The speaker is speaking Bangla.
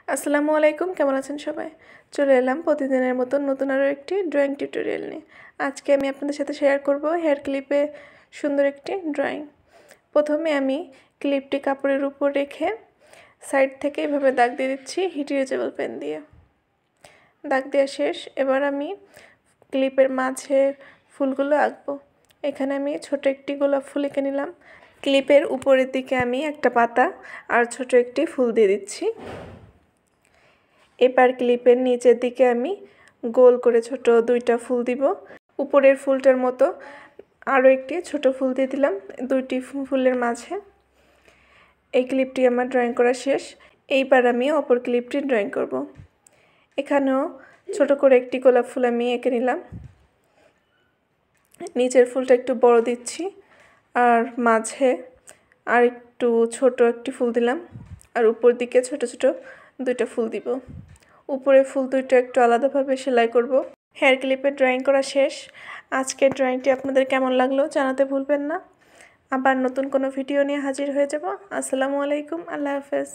আসসালামু আলাইকুম, কেমন আছেন সবাই? চলে এলাম প্রতিদিনের মতন নতুন আরও একটি ড্রয়িং টিউটোরিয়াল নিয়ে। আজকে আমি আপনাদের সাথে শেয়ার করব হেয়ার ক্লিপে সুন্দর একটি ড্রয়িং। প্রথমে আমি ক্লিপটি কাপড়ের উপর রেখে সাইড থেকে এভাবে দাগ দিয়ে দিচ্ছি হিট ইরেজেবল পেন দিয়ে। দাগ দেওয়া শেষ। এবার আমি ক্লিপের মাঝে ফুলগুলো আঁকবো। এখানে আমি ছোট একটি গোলাপ ফুল এঁকে নিলাম। ক্লিপের উপরের দিকে আমি একটা পাতা আর ছোট একটি ফুল দিয়ে দিচ্ছি। এবার ক্লিপের নিচের দিকে আমি গোল করে ছোট দুইটা ফুল দিব। উপরের ফুলটার মতো আরও একটি ছোট ফুল দিয়ে দিলাম দুইটি ফুলের মাঝে। এই ক্লিপটি আমার ড্রয়িং করা শেষ। এইবার আমি অপর ক্লিপটি ড্রয়িং করব। এখানেও ছোট করে একটি গোলাপ ফুল আমি এঁকে নিলাম। নিচের ফুলটা একটু বড় দিচ্ছি আর মাঝে আর একটু ছোট একটি ফুল দিলাম আর উপর দিকে ছোট ছোট দুইটা ফুল দিব। উপরে ফুল দুইটা একটু আলাদাভাবে সেলাই করব। হেয়ার ক্লিপের ড্রয়িং করা শেষ। আজকের ড্রয়িংটি আপনাদের কেমন লাগলো জানাতে ভুলবেন না। আবার নতুন কোনো ভিডিও নিয়ে হাজির হয়ে যাব। আসসালামু আলাইকুম, আল্লাহ হাফেজ।